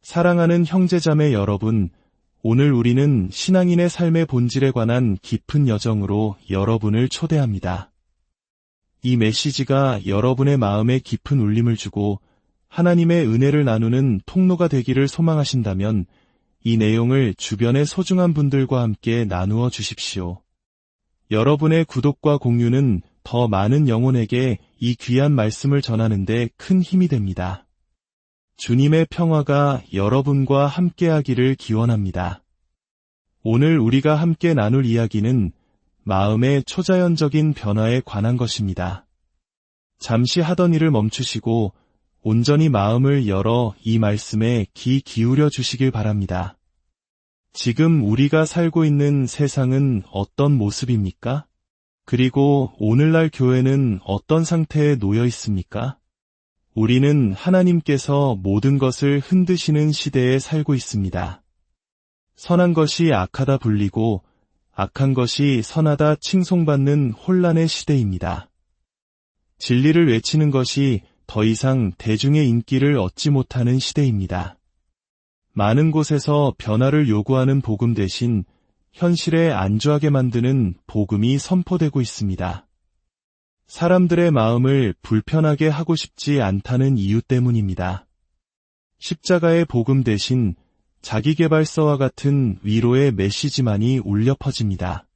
사랑하는 형제자매 여러분, 오늘 우리는 신앙인의 삶의 본질에 관한 깊은 여정으로 여러분을 초대합니다. 이 메시지가 여러분의 마음에 깊은 울림을 주고 하나님의 은혜를 나누는 통로가 되기를 소망하신다면 이 내용을 주변의 소중한 분들과 함께 나누어 주십시오. 여러분의 구독과 공유는 더 많은 영혼에게 이 귀한 말씀을 전하는 데 큰 힘이 됩니다. 주님의 평화가 여러분과 함께하기를 기원합니다. 오늘 우리가 함께 나눌 이야기는 마음의 초자연적인 변화에 관한 것입니다. 잠시 하던 일을 멈추시고 온전히 마음을 열어 이 말씀에 귀 기울여 주시길 바랍니다. 지금 우리가 살고 있는 세상은 어떤 모습입니까? 그리고 오늘날 교회는 어떤 상태에 놓여 있습니까? 우리는 하나님께서 모든 것을 흔드시는 시대에 살고 있습니다. 선한 것이 악하다 불리고 악한 것이 선하다 칭송받는 혼란의 시대입니다. 진리를 외치는 것이 더 이상 대중의 인기를 얻지 못하는 시대입니다. 많은 곳에서 변화를 요구하는 복음 대신 현실에 안주하게 만드는 복음이 선포되고 있습니다. 사람들의 마음을 불편하게 하고 싶지 않다는 이유 때문입니다. 십자가의 복음 대신 자기계발서와 같은 위로의 메시지만이 울려 퍼집니다.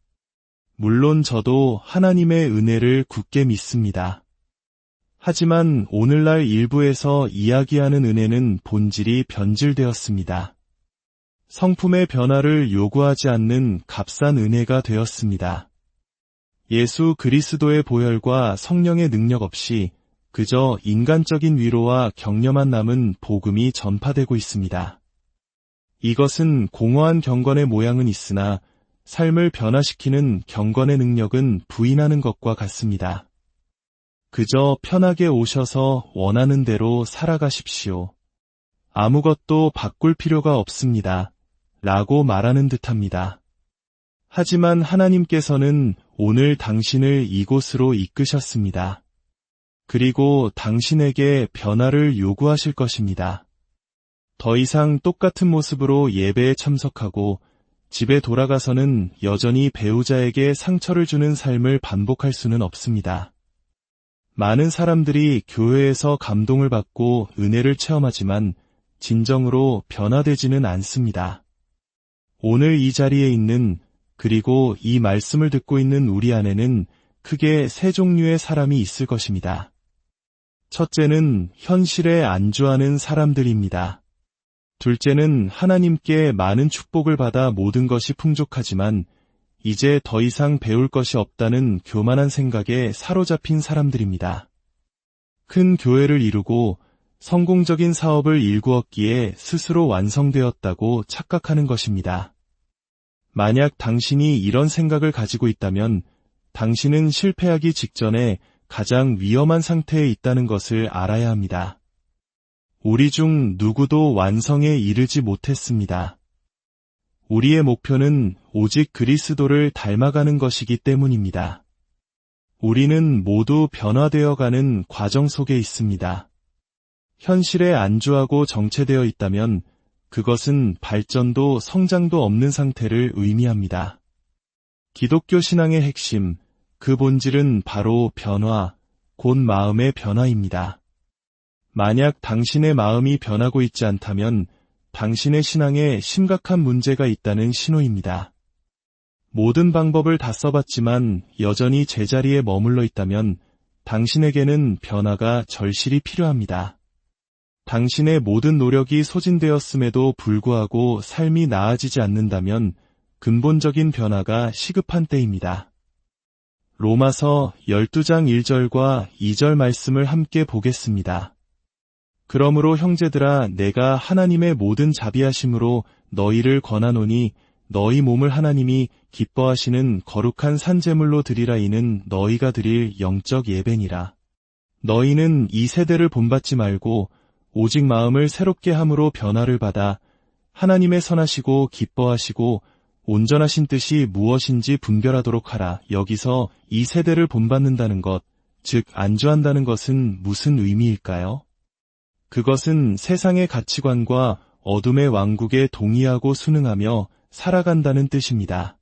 물론 저도 하나님의 은혜를 굳게 믿습니다. 하지만 오늘날 일부에서 이야기하는 은혜는 본질이 변질되었습니다. 성품의 변화를 요구하지 않는 값싼 은혜가 되었습니다. 예수 그리스도의 보혈과 성령의 능력 없이 그저 인간적인 위로와 격려만 남은 복음이 전파되고 있습니다. 이것은 공허한 경건의 모양은 있으나 삶을 변화시키는 경건의 능력은 부인하는 것과 같습니다. 그저 편하게 오셔서 원하는 대로 살아가십시오. 아무것도 바꿀 필요가 없습니다. 라고 말하는 듯합니다. 하지만 하나님께서는 오늘 당신을 이곳으로 이끄셨습니다. 그리고 당신에게 변화를 요구하실 것입니다. 더 이상 똑같은 모습으로 예배에 참석하고 집에 돌아가서는 여전히 배우자에게 상처를 주는 삶을 반복할 수는 없습니다. 많은 사람들이 교회에서 감동을 받고 은혜를 체험하지만 진정으로 변화되지는 않습니다. 오늘 이 자리에 있는 그리고 이 말씀을 듣고 있는 우리 안에는 크게 세 종류의 사람이 있을 것입니다. 첫째는 현실에 안주하는 사람들입니다. 둘째는 하나님께 많은 축복을 받아 모든 것이 풍족하지만 이제 더 이상 배울 것이 없다는 교만한 생각에 사로잡힌 사람들입니다. 큰 교회를 이루고 성공적인 사업을 일구었기에 스스로 완성되었다고 착각하는 것입니다. 만약 당신이 이런 생각을 가지고 있다면 당신은 실패하기 직전에 가장 위험한 상태에 있다는 것을 알아야 합니다. 우리 중 누구도 완성에 이르지 못했습니다. 우리의 목표는 오직 그리스도를 닮아가는 것이기 때문입니다. 우리는 모두 변화되어가는 과정 속에 있습니다. 현실에 안주하고 정체되어 있다면 그것은 발전도 성장도 없는 상태를 의미합니다. 기독교 신앙의 핵심, 그 본질은 바로 변화, 곧 마음의 변화입니다. 만약 당신의 마음이 변하고 있지 않다면 당신의 신앙에 심각한 문제가 있다는 신호입니다. 모든 방법을 다 써봤지만 여전히 제자리에 머물러 있다면 당신에게는 변화가 절실히 필요합니다. 당신의 모든 노력이 소진되었음에도 불구하고 삶이 나아지지 않는다면 근본적인 변화가 시급한 때입니다. 로마서 12장 1절과 2절 말씀을 함께 보겠습니다. 그러므로 형제들아 내가 하나님의 모든 자비하심으로 너희를 권하노니 너희 몸을 하나님이 기뻐하시는 거룩한 산제물로 드리라. 이는 너희가 드릴 영적 예배니라. 너희는 이 세대를 본받지 말고 오직 마음을 새롭게 함으로 변화를 받아 하나님의 선하시고 기뻐하시고 온전하신 뜻이 무엇인지 분별하도록 하라. 여기서 이 세대를 본받는다는 것, 즉 안주한다는 것은 무슨 의미일까요? 그것은 세상의 가치관과 어둠의 왕국에 동의하고 순응하며 살아간다는 뜻입니다.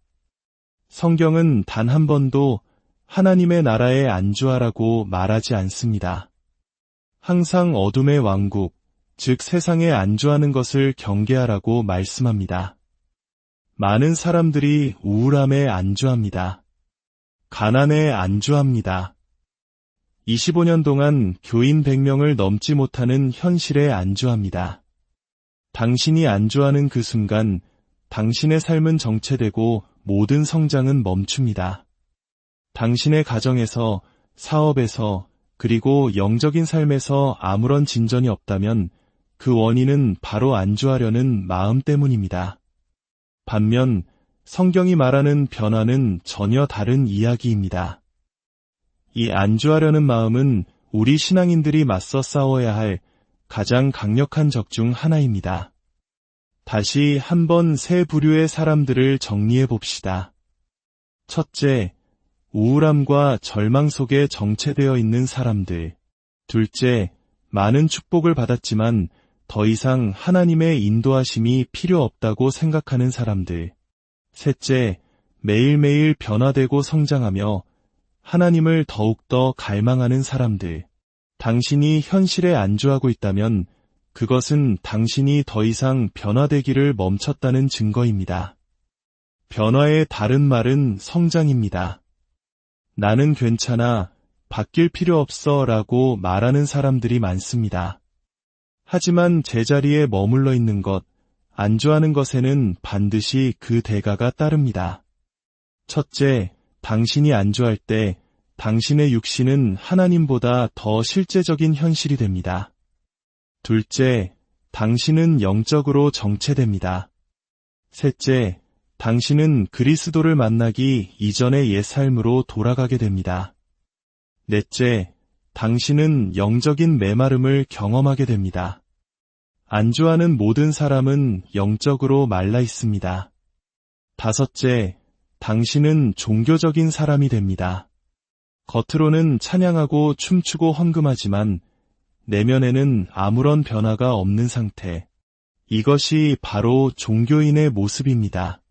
성경은 단 한 번도 하나님의 나라에 안주하라고 말하지 않습니다. 항상 어둠의 왕국, 즉 세상에 안주하는 것을 경계하라고 말씀합니다. 많은 사람들이 우울함에 안주합니다. 가난에 안주합니다. 25년 동안 교인 100명을 넘지 못하는 현실에 안주합니다. 당신이 안주하는 그 순간 당신의 삶은 정체되고 모든 성장은 멈춥니다. 당신의 가정에서, 사업에서, 그리고 영적인 삶에서 아무런 진전이 없다면 그 원인은 바로 안주하려는 마음 때문입니다. 반면 성경이 말하는 변화는 전혀 다른 이야기입니다. 이 안주하려는 마음은 우리 신앙인들이 맞서 싸워야 할 가장 강력한 적 중 하나입니다. 다시 한번 세 부류의 사람들을 정리해 봅시다. 첫째, 우울함과 절망 속에 정체되어 있는 사람들. 둘째, 많은 축복을 받았지만 더 이상 하나님의 인도하심이 필요 없다고 생각하는 사람들. 셋째, 매일매일 변화되고 성장하며 하나님을 더욱더 갈망하는 사람들. 당신이 현실에 안주하고 있다면 그것은 당신이 더 이상 변화되기를 멈췄다는 증거입니다. 변화의 다른 말은 성장입니다. 나는 괜찮아, 바뀔 필요 없어 라고 말하는 사람들이 많습니다. 하지만 제자리에 머물러 있는 것, 안주하는 것에는 반드시 그 대가가 따릅니다. 첫째, 당신이 안주할 때 당신의 육신은 하나님보다 더 실제적인 현실이 됩니다. 둘째, 당신은 영적으로 정체됩니다. 셋째, 당신은 그리스도를 만나기 이전의 옛 삶으로 돌아가게 됩니다. 넷째, 당신은 영적인 메마름을 경험하게 됩니다. 안주하는 모든 사람은 영적으로 말라 있습니다. 다섯째, 당신은 종교적인 사람이 됩니다. 겉으로는 찬양하고 춤추고 헌금하지만 내면에는 아무런 변화가 없는 상태. 이것이 바로 종교인의 모습입니다.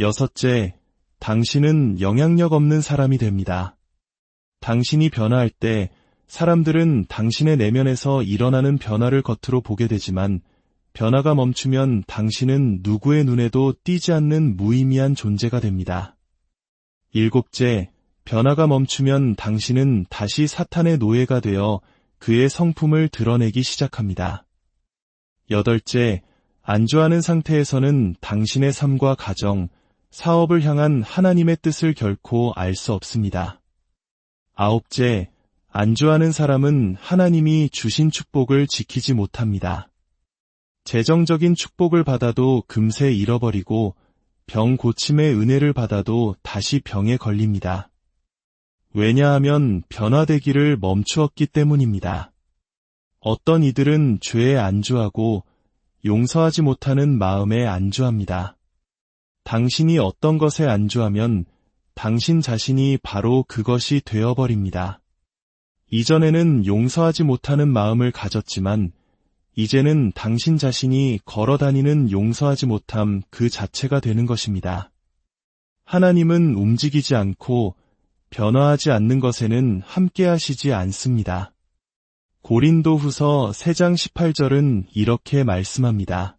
여섯째, 당신은 영향력 없는 사람이 됩니다. 당신이 변화할 때 사람들은 당신의 내면에서 일어나는 변화를 겉으로 보게 되지만 변화가 멈추면 당신은 누구의 눈에도 띄지 않는 무의미한 존재가 됩니다. 일곱째, 변화가 멈추면 당신은 다시 사탄의 노예가 되어 그의 성품을 드러내기 시작합니다. 여덟째, 안주하는 상태에서는 당신의 삶과 가정, 사업을 향한 하나님의 뜻을 결코 알 수 없습니다. 아홉째, 안주하는 사람은 하나님이 주신 축복을 지키지 못합니다. 재정적인 축복을 받아도 금세 잃어버리고 병 고침의 은혜를 받아도 다시 병에 걸립니다. 왜냐하면 변화되기를 멈추었기 때문입니다. 어떤 이들은 죄에 안주하고 용서하지 못하는 마음에 안주합니다. 당신이 어떤 것에 안주하면 당신 자신이 바로 그것이 되어버립니다. 이전에는 용서하지 못하는 마음을 가졌지만 이제는 당신 자신이 걸어다니는 용서하지 못함 그 자체가 되는 것입니다. 하나님은 움직이지 않고 변화하지 않는 것에는 함께하시지 않습니다. 고린도후서 3장 18절은 이렇게 말씀합니다.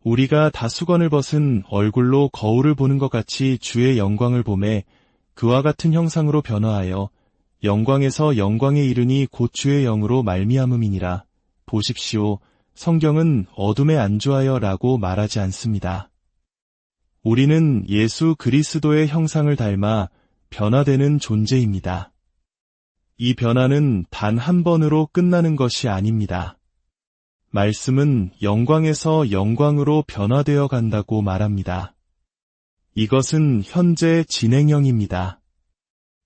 우리가 다 수건을 벗은 얼굴로 거울을 보는 것 같이 주의 영광을 보매 그와 같은 형상으로 변화하여 영광에서 영광에 이르니 곧 주의 영으로 말미암음이니라. 보십시오. 성경은 어둠에 안주하여 라고 말하지 않습니다. 우리는 예수 그리스도의 형상을 닮아 변화되는 존재입니다. 이 변화는 단 한 번으로 끝나는 것이 아닙니다. 말씀은 영광에서 영광으로 변화되어 간다고 말합니다. 이것은 현재 진행형입니다.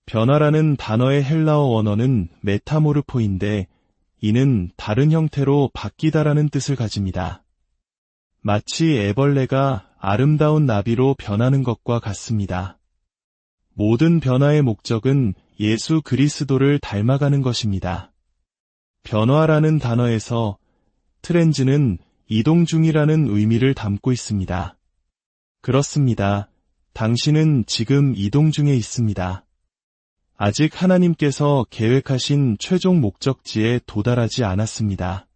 변화라는 단어의 헬라어 원어는 메타모르포인데 이는 다른 형태로 바뀌다라는 뜻을 가집니다. 마치 애벌레가 아름다운 나비로 변하는 것과 같습니다. 모든 변화의 목적은 예수 그리스도를 닮아가는 것입니다. 변화라는 단어에서 트렌즈는 이동 중이라는 의미를 담고 있습니다. 그렇습니다. 당신은 지금 이동 중에 있습니다. 아직 하나님께서 계획하신 최종 목적지에 도달하지 않았습니다.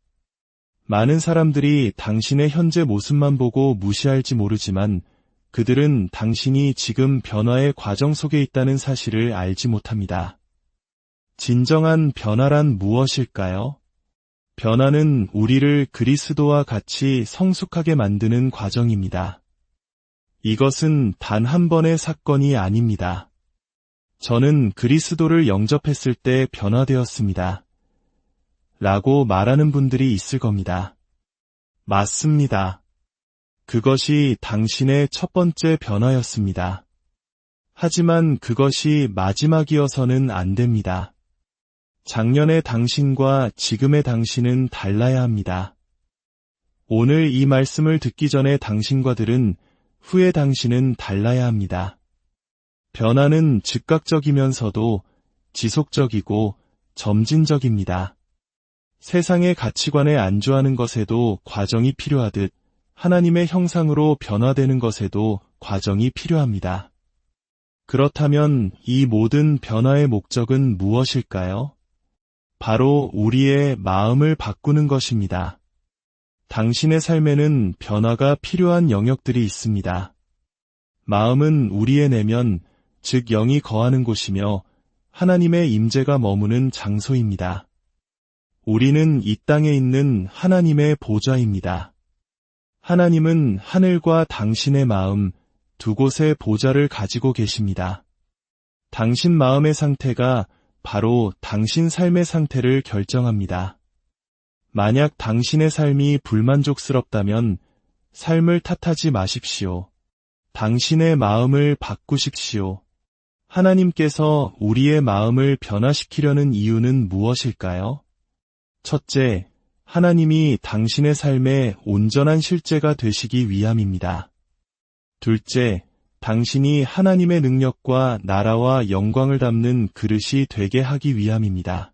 많은 사람들이 당신의 현재 모습만 보고 무시할지 모르지만 그들은 당신이 지금 변화의 과정 속에 있다는 사실을 알지 못합니다. 진정한 변화란 무엇일까요? 변화는 우리를 그리스도와 같이 성숙하게 만드는 과정입니다. 이것은 단 한 번의 사건이 아닙니다. 저는 그리스도를 영접했을 때 변화되었습니다. 라고 말하는 분들이 있을 겁니다. 맞습니다. 그것이 당신의 첫 번째 변화였습니다. 하지만 그것이 마지막이어서는 안 됩니다. 작년의 당신과 지금의 당신은 달라야 합니다. 오늘 이 말씀을 듣기 전에 당신과 들은 후의 당신은 달라야 합니다. 변화는 즉각적이면서도 지속적이고 점진적입니다. 세상의 가치관에 안주하는 것에도 과정이 필요하듯 하나님의 형상으로 변화되는 것에도 과정이 필요합니다. 그렇다면 이 모든 변화의 목적은 무엇일까요? 바로 우리의 마음을 바꾸는 것입니다. 당신의 삶에는 변화가 필요한 영역들이 있습니다. 마음은 우리의 내면, 즉 영이 거하는 곳이며 하나님의 임재가 머무는 장소입니다. 우리는 이 땅에 있는 하나님의 보좌입니다. 하나님은 하늘과 당신의 마음, 두 곳의 보좌를 가지고 계십니다. 당신 마음의 상태가 바로 당신 삶의 상태를 결정합니다. 만약 당신의 삶이 불만족스럽다면 삶을 탓하지 마십시오. 당신의 마음을 바꾸십시오. 하나님께서 우리의 마음을 변화시키려는 이유는 무엇일까요? 첫째, 하나님이 당신의 삶의 온전한 실제가 되시기 위함입니다. 둘째, 당신이 하나님의 능력과 나라와 영광을 담는 그릇이 되게 하기 위함입니다.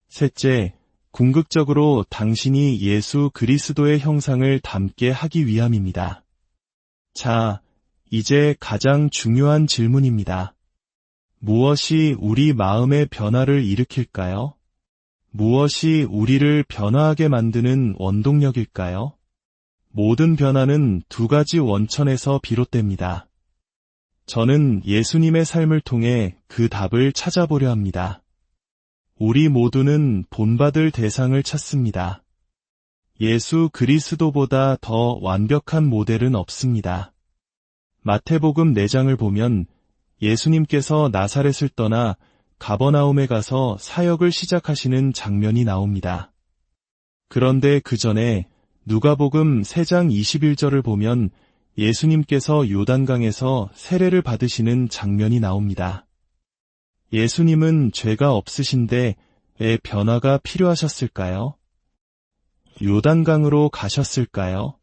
셋째, 궁극적으로 당신이 예수 그리스도의 형상을 담게 하기 위함입니다. 자, 이제 가장 중요한 질문입니다. 무엇이 우리 마음의 변화를 일으킬까요? 무엇이 우리를 변화하게 만드는 원동력일까요? 모든 변화는 두 가지 원천에서 비롯됩니다. 저는 예수님의 삶을 통해 그 답을 찾아보려 합니다. 우리 모두는 본받을 대상을 찾습니다. 예수 그리스도보다 더 완벽한 모델은 없습니다. 마태복음 4장을 보면 예수님께서 나사렛을 떠나 가버나움에 가서 사역을 시작하시는 장면이 나옵니다. 그런데 그 전에 누가복음 3장 21절을 보면 예수님께서 요단강에서 세례를 받으시는 장면이 나옵니다. 예수님은 죄가 없으신데 왜 변화가 필요하셨을까요? 요단강으로 가셨을까요?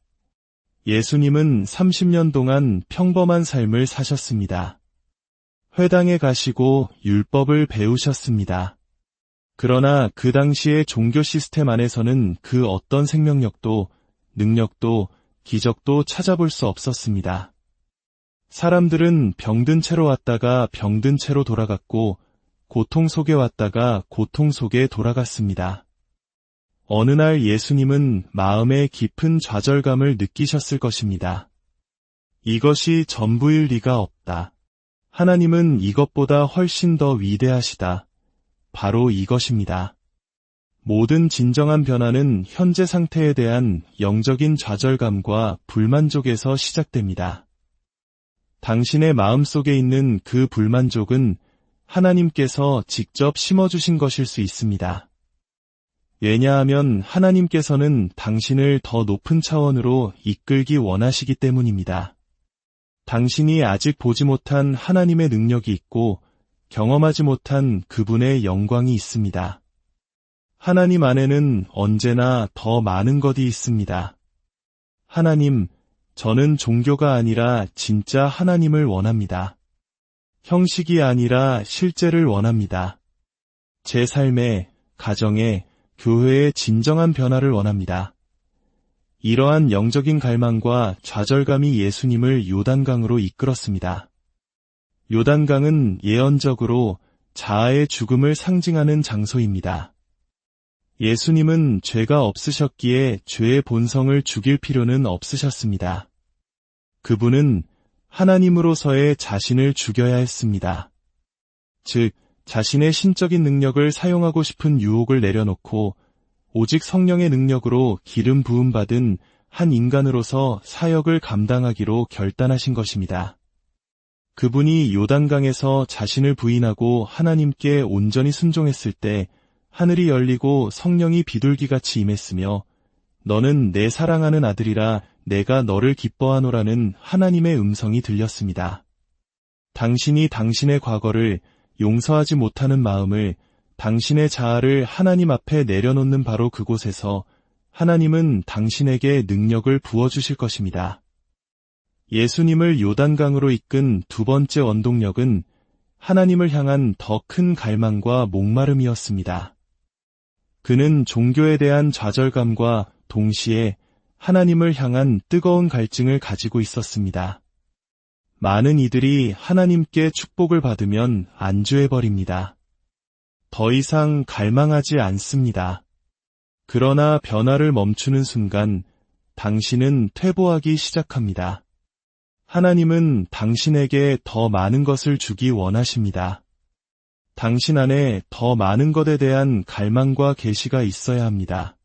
예수님은 30년 동안 평범한 삶을 사셨습니다. 회당에 가시고 율법을 배우셨습니다. 그러나 그 당시의 종교 시스템 안에서는 그 어떤 생명력도, 능력도, 기적도 찾아볼 수 없었습니다. 사람들은 병든 채로 왔다가 병든 채로 돌아갔고, 고통 속에 왔다가 고통 속에 돌아갔습니다. 어느 날 예수님은 마음의 깊은 좌절감을 느끼셨을 것입니다. 이것이 전부일 리가 없다. 하나님은 이것보다 훨씬 더 위대하시다. 바로 이것입니다. 모든 진정한 변화는 현재 상태에 대한 영적인 좌절감과 불만족에서 시작됩니다. 당신의 마음속에 있는 그 불만족은 하나님께서 직접 심어주신 것일 수 있습니다. 왜냐하면 하나님께서는 당신을 더 높은 차원으로 이끌기 원하시기 때문입니다. 당신이 아직 보지 못한 하나님의 능력이 있고 경험하지 못한 그분의 영광이 있습니다. 하나님 안에는 언제나 더 많은 것이 있습니다. 하나님, 저는 종교가 아니라 진짜 하나님을 원합니다. 형식이 아니라 실제를 원합니다. 제 삶에, 가정에, 교회의 진정한 변화를 원합니다. 이러한 영적인 갈망과 좌절감이 예수님을 요단강으로 이끌었습니다. 요단강은 예언적으로 자아의 죽음을 상징하는 장소입니다. 예수님은 죄가 없으셨기에 죄의 본성을 죽일 필요는 없으셨습니다. 그분은 하나님으로서의 자신을 죽여야 했습니다. 즉, 자신의 신적인 능력을 사용하고 싶은 유혹을 내려놓고 오직 성령의 능력으로 기름 부음받은 한 인간으로서 사역을 감당하기로 결단하신 것입니다. 그분이 요단강에서 자신을 부인하고 하나님께 온전히 순종했을 때 하늘이 열리고 성령이 비둘기같이 임했으며 너는 내 사랑하는 아들이라 내가 너를 기뻐하노라는 하나님의 음성이 들렸습니다. 당신이 당신의 과거를 용서하지 못하는 마음을 당신의 자아를 하나님 앞에 내려놓는 바로 그곳에서 하나님은 당신에게 능력을 부어주실 것입니다. 예수님을 요단강으로 이끈 두 번째 원동력은 하나님을 향한 더 큰 갈망과 목마름이었습니다. 그는 종교에 대한 좌절감과 동시에 하나님을 향한 뜨거운 갈증을 가지고 있었습니다. 많은 이들이 하나님께 축복을 받으면 안주해버립니다. 더 이상 갈망하지 않습니다. 그러나 변화를 멈추는 순간 당신은 퇴보하기 시작합니다. 하나님은 당신에게 더 많은 것을 주기 원하십니다. 당신 안에 더 많은 것에 대한 갈망과 계시가 있어야 합니다.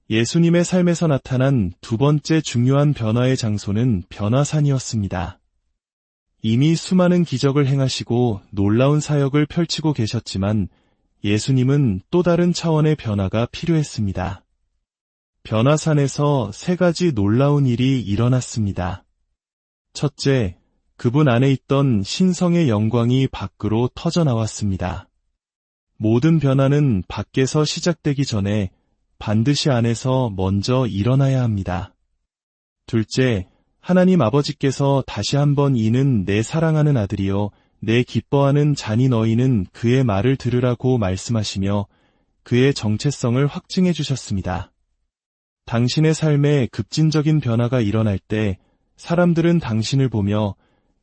예수님의 삶에서 나타난 두 번째 중요한 변화의 장소는 변화산이었습니다. 이미 수많은 기적을 행하시고 놀라운 사역을 펼치고 계셨지만 예수님은 또 다른 차원의 변화가 필요했습니다. 변화산에서 세 가지 놀라운 일이 일어났습니다. 첫째, 그분 안에 있던 신성의 영광이 밖으로 터져나왔습니다. 모든 변화는 밖에서 시작되기 전에 반드시 안에서 먼저 일어나야 합니다. 둘째, 하나님 아버지께서 다시 한번 이는 내 사랑하는 아들이요 내 기뻐하는 자니 너희는 그의 말을 들으라고 말씀하시며 그의 정체성을 확증해 주셨습니다. 당신의 삶에 급진적인 변화가 일어날 때 사람들은 당신을 보며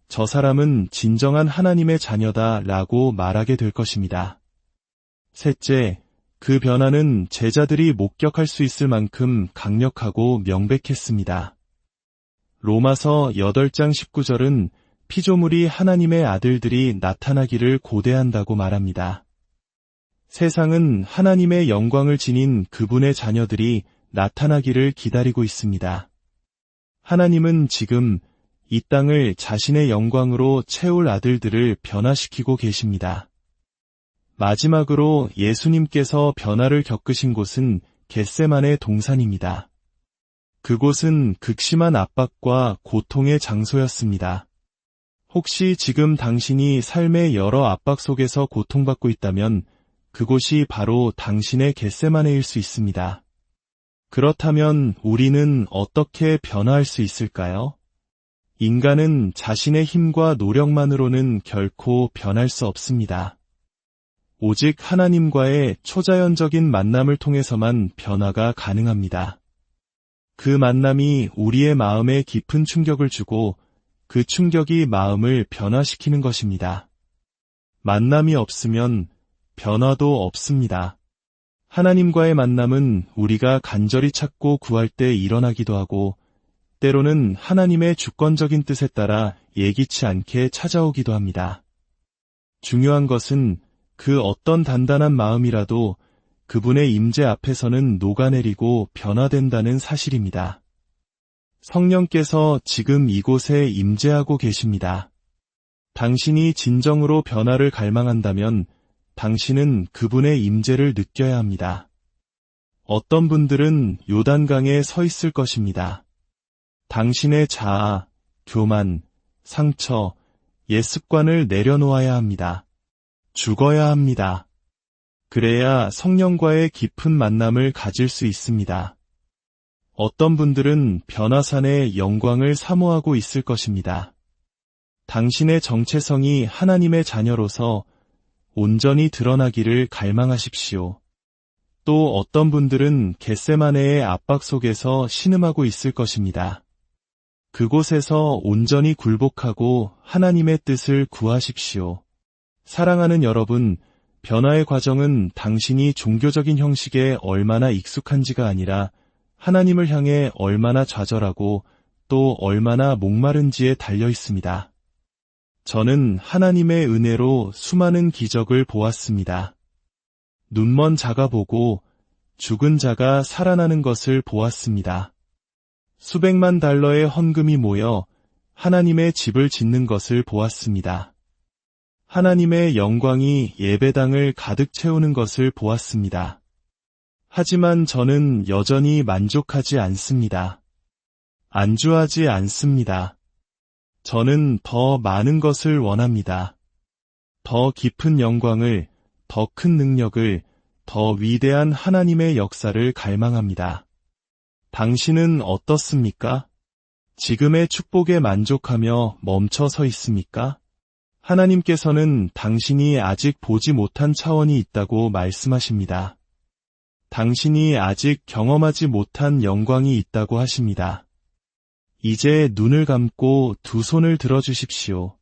저 사람은 진정한 하나님의 자녀다 라고 말하게 될 것입니다. 셋째, 그 변화는 제자들이 목격할 수 있을 만큼 강력하고 명백했습니다. 로마서 8장 19절은 피조물이 하나님의 아들들이 나타나기를 고대한다고 말합니다. 세상은 하나님의 영광을 지닌 그분의 자녀들이 나타나기를 기다리고 있습니다. 하나님은 지금 이 땅을 자신의 영광으로 채울 아들들을 변화시키고 계십니다. 마지막으로 예수님께서 변화를 겪으신 곳은 겟세마네 동산입니다. 그곳은 극심한 압박과 고통의 장소였습니다. 혹시 지금 당신이 삶의 여러 압박 속에서 고통받고 있다면 그곳이 바로 당신의 겟세마네일 수 있습니다. 그렇다면 우리는 어떻게 변화할 수 있을까요? 인간은 자신의 힘과 노력만으로는 결코 변할 수 없습니다. 오직 하나님과의 초자연적인 만남을 통해서만 변화가 가능합니다. 그 만남이 우리의 마음에 깊은 충격을 주고 그 충격이 마음을 변화시키는 것입니다. 만남이 없으면 변화도 없습니다. 하나님과의 만남은 우리가 간절히 찾고 구할 때 일어나기도 하고 때로는 하나님의 주권적인 뜻에 따라 예기치 않게 찾아오기도 합니다. 중요한 것은 그 어떤 단단한 마음이라도 그분의 임재 앞에서는 녹아내리고 변화된다는 사실입니다. 성령께서 지금 이곳에 임재하고 계십니다. 당신이 진정으로 변화를 갈망한다면 당신은 그분의 임재를 느껴야 합니다. 어떤 분들은 요단강에 서 있을 것입니다. 당신의 자아, 교만, 상처, 옛 습관을 내려놓아야 합니다. 죽어야 합니다. 그래야 성령과의 깊은 만남을 가질 수 있습니다. 어떤 분들은 변화산의 영광을 사모하고 있을 것입니다. 당신의 정체성이 하나님의 자녀로서 온전히 드러나기를 갈망하십시오. 또 어떤 분들은 겟세마네의 압박 속에서 신음하고 있을 것입니다. 그곳에서 온전히 굴복하고 하나님의 뜻을 구하십시오. 사랑하는 여러분, 변화의 과정은 당신이 종교적인 형식에 얼마나 익숙한지가 아니라 하나님을 향해 얼마나 좌절하고 또 얼마나 목마른지에 달려 있습니다. 저는 하나님의 은혜로 수많은 기적을 보았습니다. 눈먼 자가 보고 죽은 자가 살아나는 것을 보았습니다. 수백만 달러의 헌금이 모여 하나님의 집을 짓는 것을 보았습니다. 하나님의 영광이 예배당을 가득 채우는 것을 보았습니다. 하지만 저는 여전히 만족하지 않습니다. 안주하지 않습니다. 저는 더 많은 것을 원합니다. 더 깊은 영광을, 더 큰 능력을, 더 위대한 하나님의 역사를 갈망합니다. 당신은 어떻습니까? 지금의 축복에 만족하며 멈춰 서 있습니까? 하나님께서는 당신이 아직 보지 못한 차원이 있다고 말씀하십니다. 당신이 아직 경험하지 못한 영광이 있다고 하십니다. 이제 눈을 감고 두 손을 들어주십시오.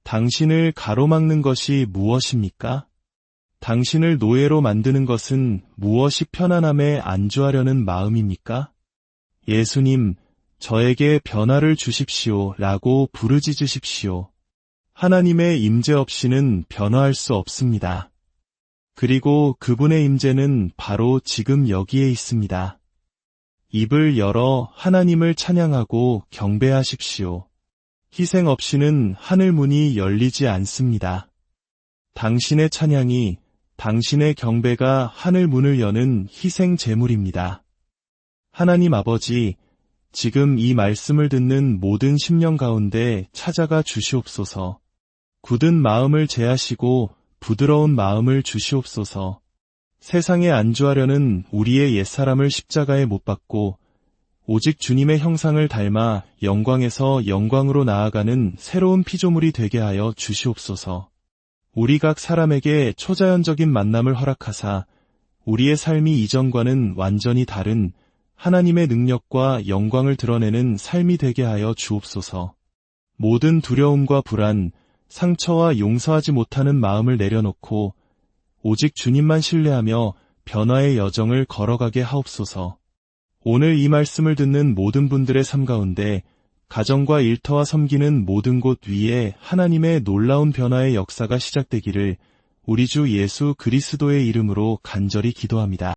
당신을 가로막는 것이 무엇입니까? 당신을 노예로 만드는 것은 무엇이 편안함에 안주하려는 마음입니까? 예수님, 저에게 변화를 주십시오 라고 부르짖으십시오. 하나님의 임재 없이는 변화할 수 없습니다. 그리고 그분의 임재는 바로 지금 여기에 있습니다. 입을 열어 하나님을 찬양하고 경배하십시오. 희생 없이는 하늘 문이 열리지 않습니다. 당신의 찬양이, 당신의 경배가 하늘 문을 여는 희생 제물입니다. 하나님 아버지, 지금 이 말씀을 듣는 모든 심령 가운데 찾아가 주시옵소서. 굳은 마음을 제하시고 부드러운 마음을 주시옵소서. 세상에 안주하려는 우리의 옛사람을 십자가에 못 박고 오직 주님의 형상을 닮아 영광에서 영광으로 나아가는 새로운 피조물이 되게 하여 주시옵소서. 우리 각 사람에게 초자연적인 만남을 허락하사 우리의 삶이 이전과는 완전히 다른 하나님의 능력과 영광을 드러내는 삶이 되게 하여 주옵소서. 모든 두려움과 불안, 상처와 용서하지 못하는 마음을 내려놓고 오직 주님만 신뢰하며 변화의 여정을 걸어가게 하옵소서. 오늘 이 말씀을 듣는 모든 분들의 삶 가운데 가정과 일터와 섬기는 모든 곳 위에 하나님의 놀라운 변화의 역사가 시작되기를 우리 주 예수 그리스도의 이름으로 간절히 기도합니다.